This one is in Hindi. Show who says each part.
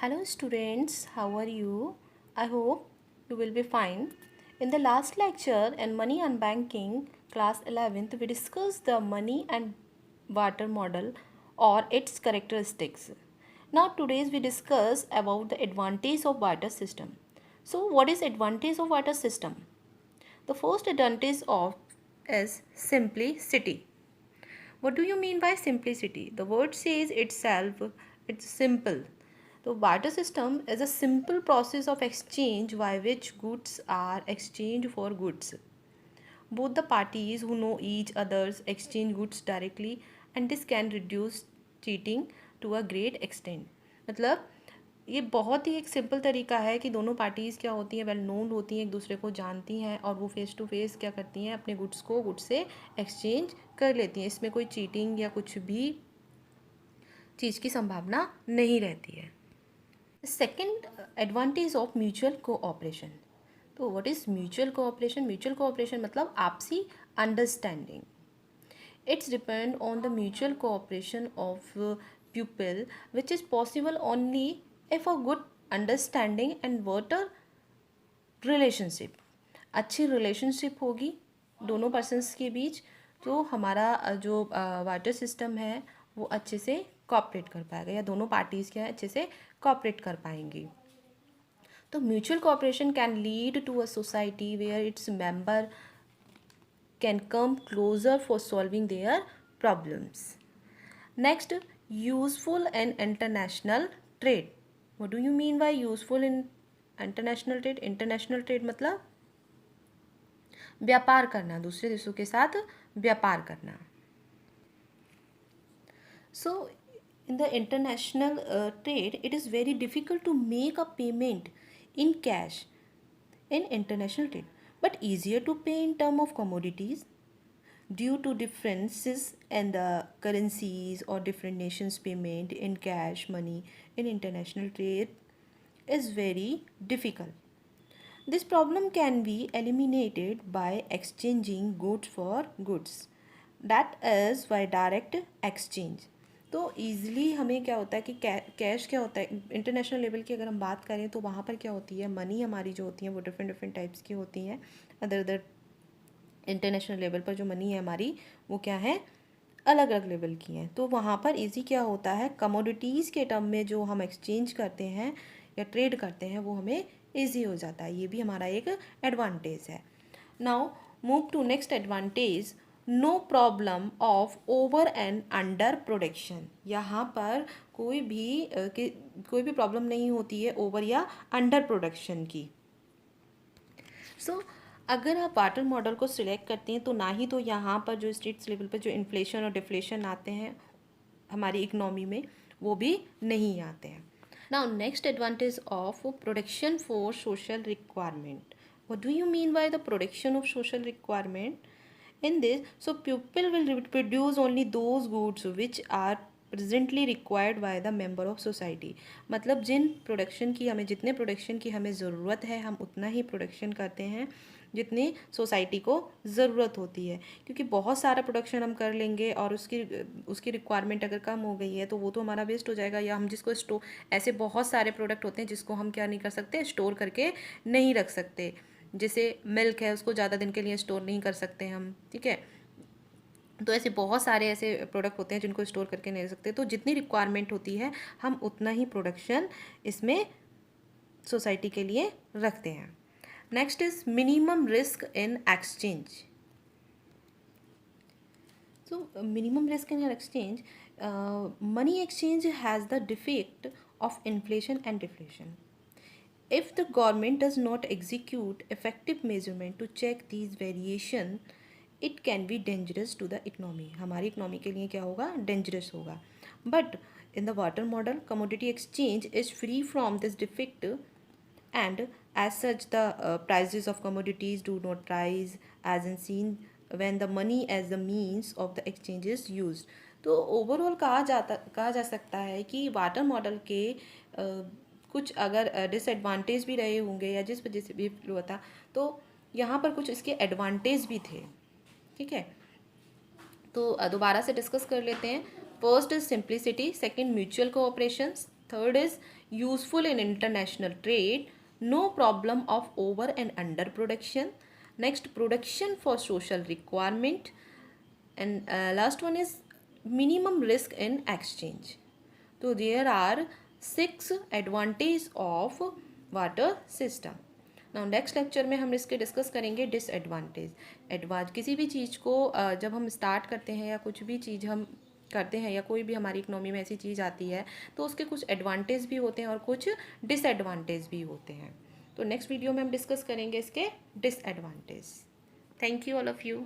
Speaker 1: Hello students, how are you? I hope you will be fine. In the last lecture in Money and Banking, class 11th, we discussed the money and barter model or its characteristics. Now today's we discuss about the advantage of barter system. So what is advantage of barter system? The first advantage of is simplicity. What do you mean by simplicity? The word says itself, it's simple. The barter system is a simple process of exchange by which goods are exchanged for goods. Both the parties who know each other's exchange goods directly and this can reduce cheating to a great extent. मतलब ये बहुत ही एक सिंपल तरीका है कि दोनों पार्टीज़ क्या होती हैं वेल नोन होती हैं एक दूसरे को जानती हैं और वो फेस टू फेस क्या करती हैं अपने गुड्स को गुड्स से एक्सचेंज कर लेती हैं इसमें कोई चीटिंग या कुछ भी चीज़ की संभावना नहीं रहती है second advantage of mutual cooperation तो व्हाट इज़ म्यूचुअल कोऑपरेशन मतलब आपसी understanding it's depend on the mutual cooperation of people which is possible only if a good understanding and water relationship अच्छी रिलेशनशिप होगी दोनों पर्सनस के बीच तो हमारा जो वाटर सिस्टम है वो अच्छे से कॉपरेट कर पाएगा या दोनों पार्टीज़ क्या है अच्छे से कॉपरेट कर पाएंगी तो mutual cooperation can lead to a society where its member can come closer for solving their problems. Next, useful and international trade. What do you mean by useful in international trade? International trade मतलब व्यापार करना दूसरे देशों के साथ व्यापार करना So, in the international trade, it is very difficult to make a payment in cash in international trade, but easier to pay in term of commodities due to differences in the currencies or different nations payment in cash money in international trade is very difficult. This problem can be eliminated by exchanging goods for goods. That is by direct exchange. तो ईज़िली हमें क्या होता है कि कैश क्या होता है इंटरनेशनल लेवल की अगर हम बात करें तो वहाँ पर क्या होती है मनी हमारी जो होती है वो डिफरेंट टाइप्स की होती हैं अदर इंटरनेशनल लेवल पर जो मनी है हमारी वो क्या है अलग अलग लेवल की हैं तो वहाँ पर इजी क्या होता है कमोडिटीज़ के टर्म में जो हम एक्सचेंज करते हैं या ट्रेड करते हैं वो हमें इजी हो जाता है ये भी हमारा एक एडवांटेज है now move to next advantage no problem of over and under production यहाँ पर कोई भी प्रॉब्लम नहीं होती है ओवर या अंडर प्रोडक्शन की अगर आप वाटर मॉडल को सिलेक्ट करते हैं तो ना ही तो यहाँ पर जो स्टेट्स लेवल पर जो इन्फ्लेशन और डिफ्लेशन आते हैं हमारी इकोनॉमी में वो भी नहीं आते हैं now next advantage of production for social requirement what do you mean by the production of social requirement in this so people will produce only those goods which are presently required by the member of society मतलब जितने प्रोडक्शन की हमें ज़रूरत है हम उतना ही प्रोडक्शन करते हैं जितनी सोसाइटी को ज़रूरत होती है क्योंकि बहुत सारा प्रोडक्शन हम कर लेंगे और उसकी रिक्वायरमेंट अगर कम हो गई है तो वो तो हमारा वेस्ट हो जाएगा या हम जिसको स्टोर ऐसे बहुत सारे प्रोडक्ट होते हैं जिसको हम क्या नहीं कर सकते स्टोर करके नहीं रख सकते जैसे मिल्क है उसको ज़्यादा दिन के लिए स्टोर नहीं कर सकते हम ठीक है तो ऐसे बहुत सारे ऐसे प्रोडक्ट होते हैं जिनको स्टोर करके नहीं रख सकते तो जितनी रिक्वायरमेंट होती है हम उतना ही प्रोडक्शन इसमें सोसाइटी के लिए रखते हैं next is minimum risk in exchange so minimum risk in exchange money exchange has the defect of inflation and deflation if the government does not execute effective measurement to check these variation it can be dangerous to the economy हमारी इकोनॉमी के लिए क्या होगा dangerous होगा but in the water model commodity exchange is free from this defect and as such the prices of commodities do not rise as in seen when the money as the means of the exchange is used तो ओवरऑल कहा जा सकता है कि वाटर मॉडल के कुछ अगर डिसएडवांटेज भी रहे होंगे या जिस वजह से भी हुआ था तो यहाँ पर कुछ इसके एडवांटेज भी थे ठीक है तो दोबारा से डिस्कस कर लेते हैं first is simplicity second mutual cooperation Third is useful in international trade, no problem of over and under production. Next, production for social requirement. And last one is minimum risk in exchange. So there are 6 advantages of water system. Now next lecture में हम इसके डिस्कस करेंगे डिसएडवांटेज. किसी भी चीज़ को जब हम स्टार्ट करते हैं या कुछ भी चीज़ हम करते हैं या कोई भी हमारी इकोनॉमी में ऐसी चीज़ आती है तो उसके कुछ एडवांटेज भी होते हैं और कुछ डिसएडवांटेज भी होते हैं. तो नेक्स्ट वीडियो में हम डिस्कस करेंगे इसके disadvantage. Thank you all of you.